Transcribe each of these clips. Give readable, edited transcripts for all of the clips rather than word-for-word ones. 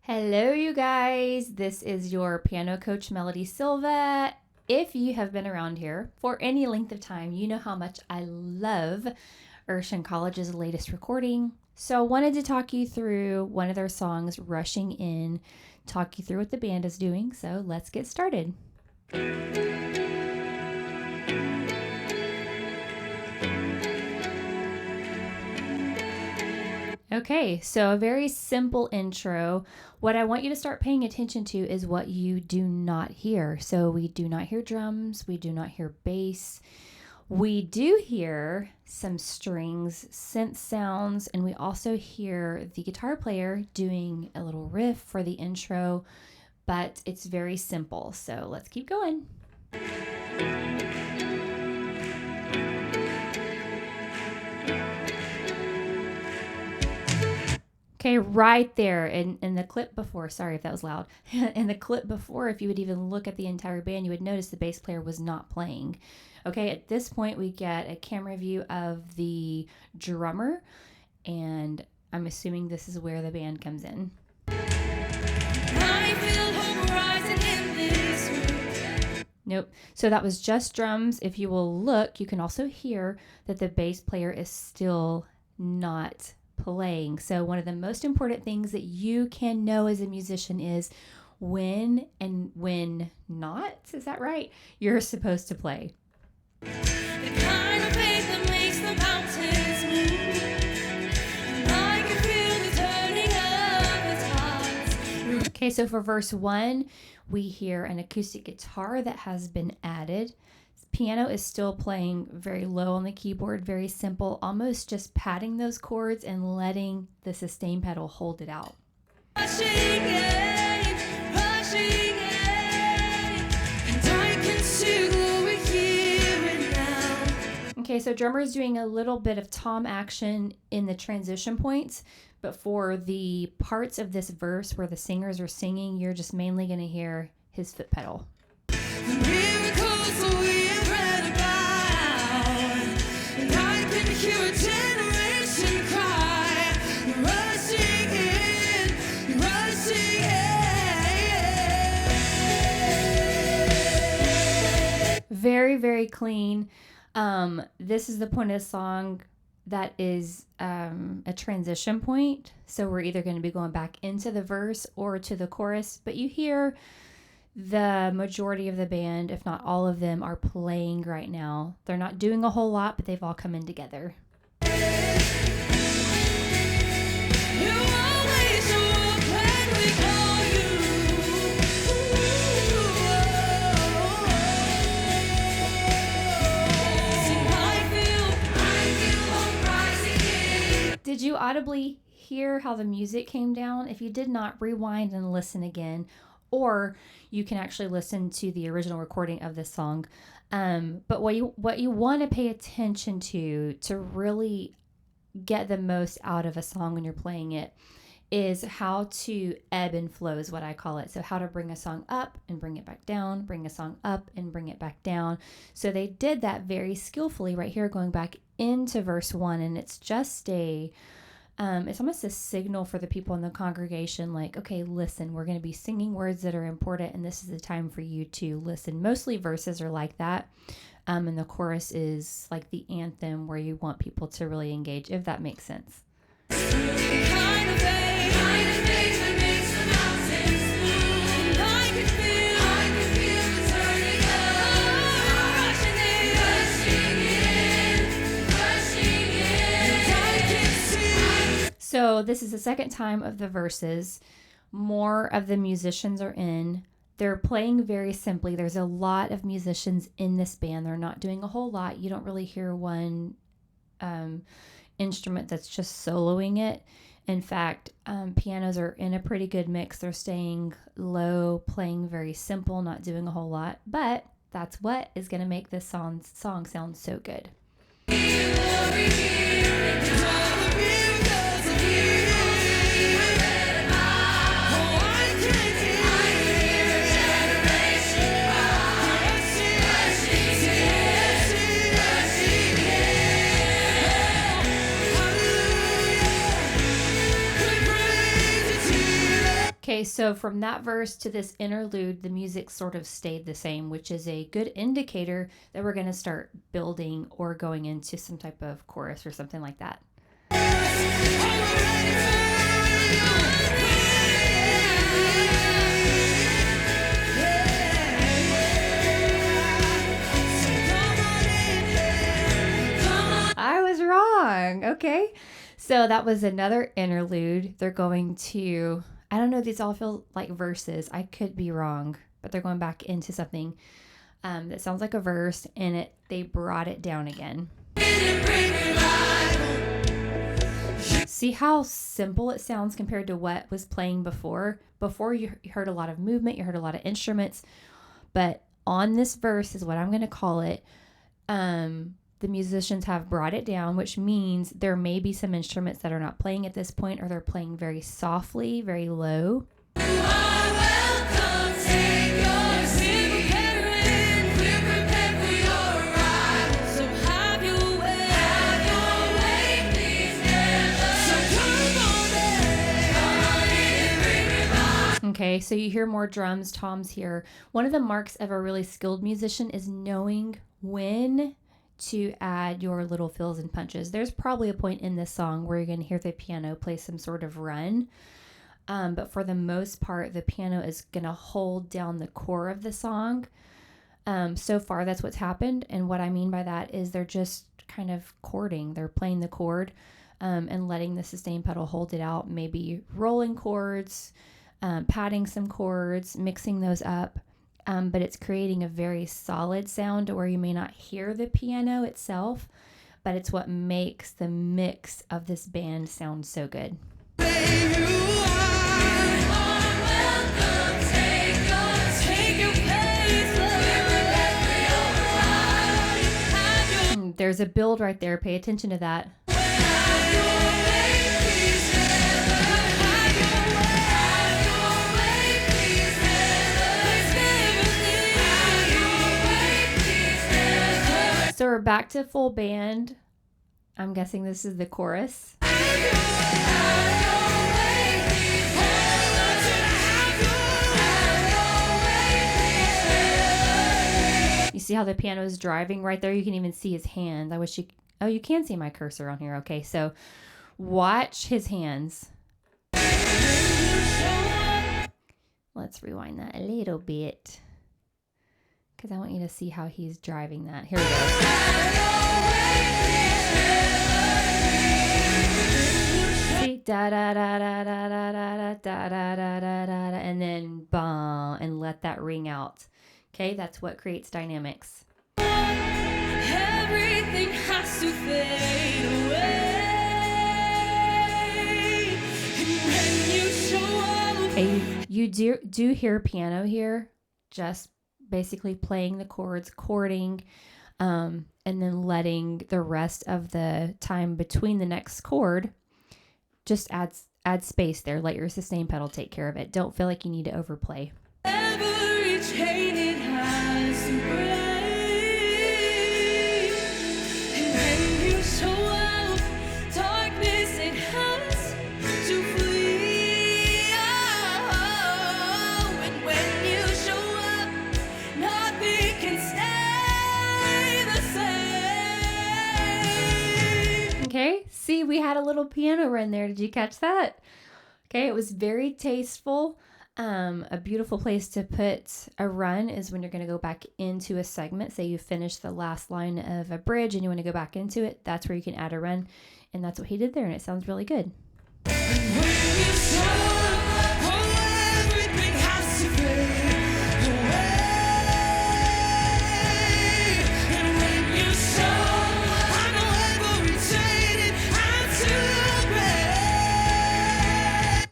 Hello, you guys. This is your piano coach, Melody Silva. If you have been around here for any length of time, you know how much I love Urshan College's latest recording. So I wanted to talk you through one of their songs, Rushing In, talk you through what the band is doing. So let's get started. Okay, so a very simple intro. What I want you to start paying attention to is what you do not hear. So we do not hear drums, we do not hear bass. We do hear some strings, synth sounds, and we also hear the guitar player doing a little riff for the intro, but it's very simple. So let's keep going. Okay, right there in the clip before, sorry if that was loud, in the clip before, if you would even look at the entire band, you would notice the bass player was not playing. Okay, at this point, we get a camera view of the drummer, and I'm assuming this is where the band comes in. Nope, so that was just drums. If you will look, you can also hear that the bass player is still not playing. So one of the most important things that you can know as a musician is when and when not, is that right? You're supposed to play. The kind of faith that makes the mountains move. And I can feel the turning of the tides. Okay, so for verse 1, we hear an acoustic guitar that has been added. Piano is still playing very low on the keyboard, very simple, almost just patting those chords and letting the sustain pedal hold it out. Okay, so drummer is doing a little bit of tom action in the transition points, but for the parts of this verse where the singers are singing, you're just mainly going to hear his foot pedal. Very, very clean. This is the point of the song that is a transition point. So we're either going to be going back into the verse or to the chorus, but you hear the majority of the band, if not all of them, are playing right now. They're not doing a whole lot, but they've all come in together. Did you audibly hear how the music came down? If you did not, rewind and listen again. Or you can actually listen to the original recording of this song. But what you want to pay attention to really get the most out of a song when you're playing it is how to ebb and flow is what I call it. So how to bring a song up and bring it back down, bring a song up and bring it back down. So they did that very skillfully right here going back into verse 1, and it's just it's almost a signal for the people in the congregation, like, okay, listen, we're going to be singing words that are important, and this is the time for you to listen. Mostly verses are like that, and the chorus is like the anthem where you want people to really engage, if that makes sense. So this is the second time of the verses. More of the musicians are in. They're playing very simply. There's a lot of musicians in this band. They're not doing a whole lot. You don't really hear one instrument that's just soloing it. In fact, pianos are in a pretty good mix. They're staying low, playing very simple, not doing a whole lot. But that's what is going to make this song sound so good. Okay, so from that verse to this interlude, the music sort of stayed the same, which is a good indicator that we're going to start building or going into some type of chorus or something like that. I was wrong. Okay. So that was another interlude. They're going to, I don't know, these all feel like verses. I could be wrong, but they're going back into something that sounds like a verse, and they brought it down again. See how simple it sounds compared to what was playing before? Before you heard a lot of movement, you heard a lot of instruments, but on this verse is what I'm going to call it. The musicians have brought it down, which means there may be some instruments that are not playing at this point, or they're playing very softly, very low. You are welcome, take your seat. We're prepared for your arrival. So have your way, please never. So come on in. Okay, so you hear more drums, toms here. One of the marks of a really skilled musician is knowing when to add your little fills and punches. There's probably a point in this song where you're going to hear the piano play some sort of run. But for the most part, the piano is going to hold down the core of the song. So far, that's what's happened. And what I mean by that is they're just kind of chording. They're playing the chord and letting the sustain pedal hold it out. Maybe rolling chords, padding some chords, mixing those up. But it's creating a very solid sound where you may not hear the piano itself, but it's what makes the mix of this band sound so good. There's a build right there. Pay attention to that. So we're back to full band. I'm guessing this is the chorus. You see how the piano is driving right there? You can even see his hands. I wish you... Oh, you can see my cursor on here. Okay, so watch his hands. Let's rewind that a little bit, because I want you to see how he's driving that. Here we go. See, da da da da da da da da da da da da, and then bam, and let that ring out. Okay, that's what creates dynamics. Everything has to fade away. And when you show up, okay, you do hear piano here, just basically playing the chords, chording, and then letting the rest of the time between the next chord just add space there. Let your sustain pedal take care of it. Don't feel like you need to overplay. Every chain it has to break. And when you show up, darkness it has to flee. Oh, and when you show up, nothing can stay the same. Okay, see, we had a little piano run there. Did you catch that? Okay, it was very tasteful. A beautiful place to put a run is when you're going to go back into a segment. Say you finish the last line of a bridge and you want to go back into it. That's where you can add a run. And that's what he did there, and it sounds really good.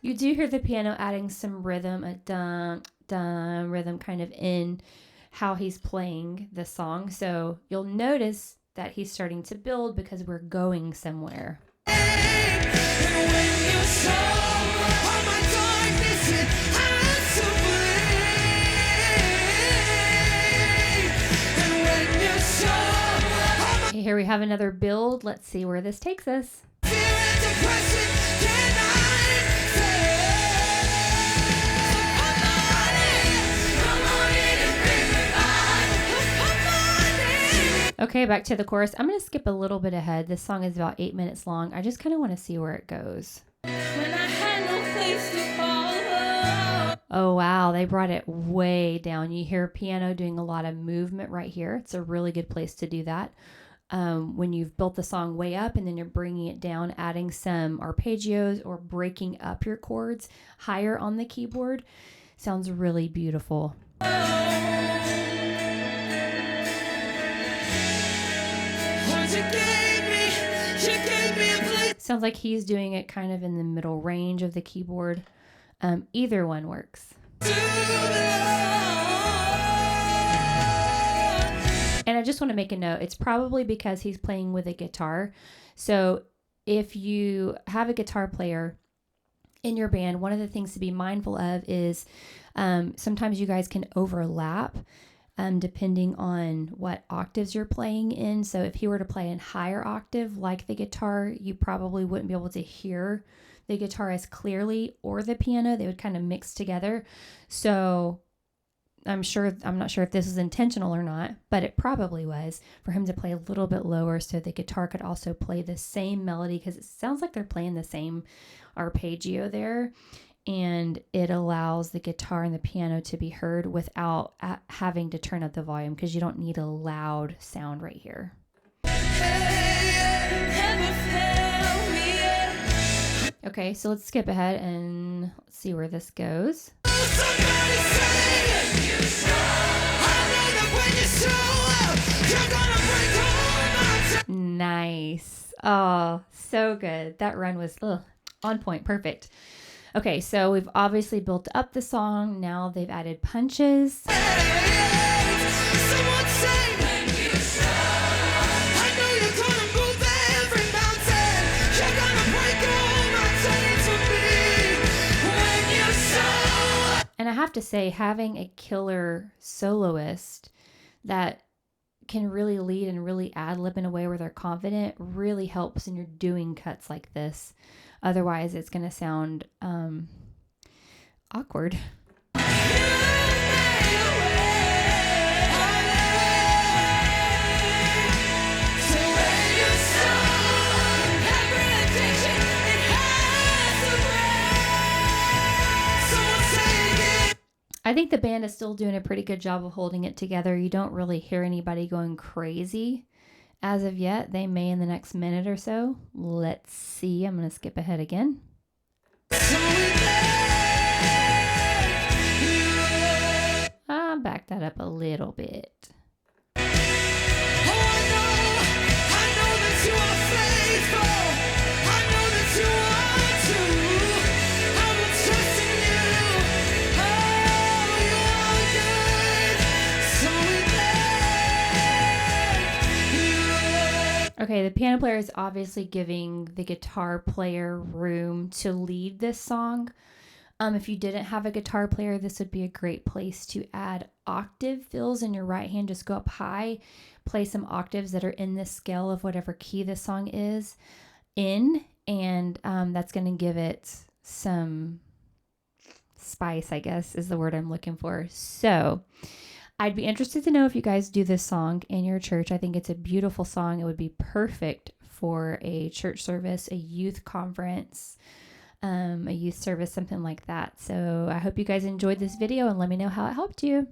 You do hear the piano adding some rhythm, a dun, dun rhythm kind of in how he's playing the song. So you'll notice that he's starting to build because we're going somewhere. Okay, here we have another build. Let's see where this takes us. Okay, back to the chorus. I'm going to skip a little bit ahead. This song is about 8 minutes long. I just kind of want to see where it goes. When I had no place to follow. Oh, wow. They brought it way down. You hear piano doing a lot of movement right here. It's a really good place to do that. When you've built the song way up and then you're bringing it down, adding some arpeggios or breaking up your chords higher on the keyboard. Sounds really beautiful. Sounds like he's doing it kind of in the middle range of the keyboard. Either one works. And I just want to make a note. It's probably because he's playing with a guitar. So if you have a guitar player in your band, one of the things to be mindful of is sometimes you guys can overlap depending on what octaves you're playing in. So if he were to play in higher octave like the guitar, you probably wouldn't be able to hear the guitar as clearly, or the piano. They would kind of mix together. So I'm not sure if this is intentional or not, but it probably was for him to play a little bit lower so the guitar could also play the same melody, because it sounds like they're playing the same arpeggio there, and it allows the guitar and the piano to be heard without having to turn up the volume, because you don't need a loud sound right here. Okay, so let's skip ahead and let's see where this goes. Nice. Oh, so good. That run was on point. Perfect. Okay, so we've obviously built up the song. Now they've added punches. And I have to say, having a killer soloist that can really lead and really ad-lib in a way where they're confident really helps when you're doing cuts like this. Otherwise, it's going to sound awkward. I think the band is still doing a pretty good job of holding it together. You don't really hear anybody going crazy as of yet. They may in the next minute or so. Let's see. I'm going to skip ahead again. I'll back that up a little bit. Okay, the piano player is obviously giving the guitar player room to lead this song. If you didn't have a guitar player, this would be a great place to add octave fills in your right hand. Just go up high, play some octaves that are in the scale of whatever key the song is in, and that's going to give it some spice, I guess is the word I'm looking for. So I'd be interested to know if you guys do this song in your church. I think it's a beautiful song. It would be perfect for a church service, a youth conference, a youth service, something like that. So I hope you guys enjoyed this video and let me know how it helped you.